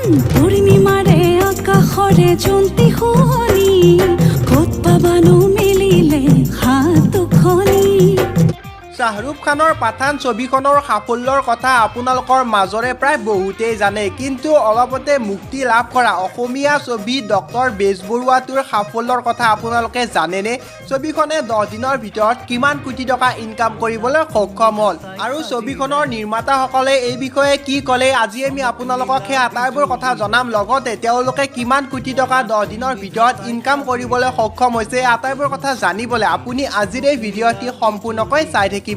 পূৰ্ণিমাৰে আকাশৰে জন্তি শুৱনি ক'ত পাবানো মেলিলে হাতখনি শাহৰুখ খানৰ পাঠান ছবিখনৰ সাফল্যৰ কথা আপোনালোকৰ মাজৰে প্ৰায় বহুতেই জানে, কিন্তু অলপতে মুক্তি লাভ কৰা অসমীয়া ছবি ডক্টৰ বেজবৰুৱাটোৰ সাফল্যৰ কথা আপোনালোকে জানেনে? ছবিখনে 10 দিনৰ ভিতৰত কিমান কোটি টকা ইনকাম কৰিবলৈ সক্ষম হ'ল আৰু ছবিখনৰ নিৰ্মাতাসকলে এই বিষয়ে কি ক'লে আজি আমি আপোনালোকক সেই আটাইবোৰ কথা জনাম। লগতে তেওঁলোকে কিমান কোটি টকা 10 দিনৰ ভিতৰত ইনকাম কৰিবলৈ সক্ষম হৈছে এই আটাইবোৰ কথা জানিবলৈ আপুনি আজিৰ এই ভিডিঅ'টি সম্পূৰ্ণকৈ চাই থাকিব।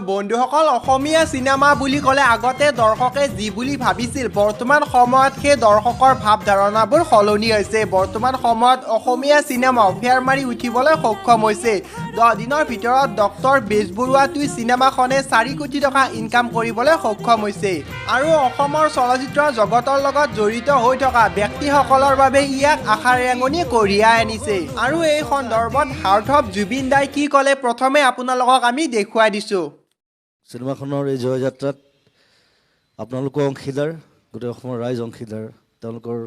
বন্ধুসকল, অসমীয়া চিনেমা বুলি ক'লে আগতে দৰ্শকে যি বুলি ভাবিছিল বৰ্তমান সময়ত সেই দৰ্শকৰ ভাৱ ধাৰণাবোৰ সলনি হৈছে। বৰ্তমান সময়ত অসমীয়া চিনেমা ফেৰ মাৰি উঠিবলৈ সক্ষম হৈছে। 10 দিনৰ ভিতৰত ডক্টৰ বেজবৰুৱাটোই চিনেমাখনে 4 কোটি টকা ইনকাম কৰিবলৈ সক্ষম হৈছে আৰু অসমৰ চলচ্চিত্ৰ জগতৰ লগত জড়িত হৈ থকা ব্যক্তিসকলৰ বাবে ইয়াক আশাৰ ৰেঙনি কঢ়িয়াই আনিছে। আৰু এই সন্দৰ্ভত হাৰ্ট অফ জুবিন দাই কি ক'লে প্ৰথমে আপোনালোকক আমি দেখুৱাই দিছোঁ। চিনেমাখনৰ এই জয়যাত্ৰাত আপোনালোকৰ অংশীদাৰ, গোটেই অসমৰ ৰাইজ অংশীদাৰ। তেওঁলোকৰ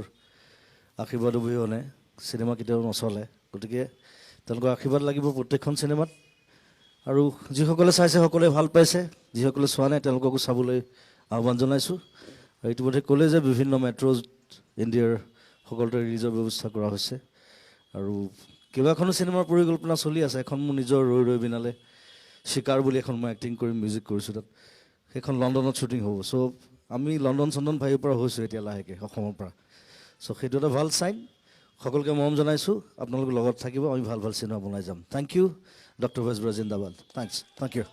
আশীৰ্বাদ অবিহনে চিনেমা কেতিয়াও নচলে, গতিকে তেওঁলোকৰ আশীৰ্বাদ লাগিব প্ৰত্যেকখন চিনেমাত। আৰু যিসকলে চাইছে সকলোৱে ভাল পাইছে, যিসকলে চোৱা নাই তেওঁলোককো চাবলৈ আহ্বান জনাইছোঁ। আৰু ইতিমধ্যে ক'লে যে বিভিন্ন মেট্ৰ'জ ইণ্ডিয়াৰ সকলোতে ৰিলিজৰ ব্যৱস্থা কৰা হৈছে আৰু কেইবাখনো চিনেমাৰ পৰিকল্পনা চলি আছে। এখন মোৰ নিজৰ ৰৈ ৰৈ বিনালে শিকাৰ বুলি এখন মই এক্টিং কৰি মিউজিক কৰিছোঁ, তাত সেইখন লণ্ডনত শ্বুটিং হ'ব। চ' আমি লণ্ডন ভাবিব পৰা হৈছোঁ এতিয়া লাহেকৈ অসমৰ পৰা। চ' সেইটো এটা ভাল চাইন। সকলোকে মৰম জনাইছোঁ, আপোনালোকৰ লগত থাকিব, আমি ভাল চিনেমা বনাই যাম। থেংক ইউ ডক্টৰ বেজবৰুৱা জিন্দাবাদ। Thank U.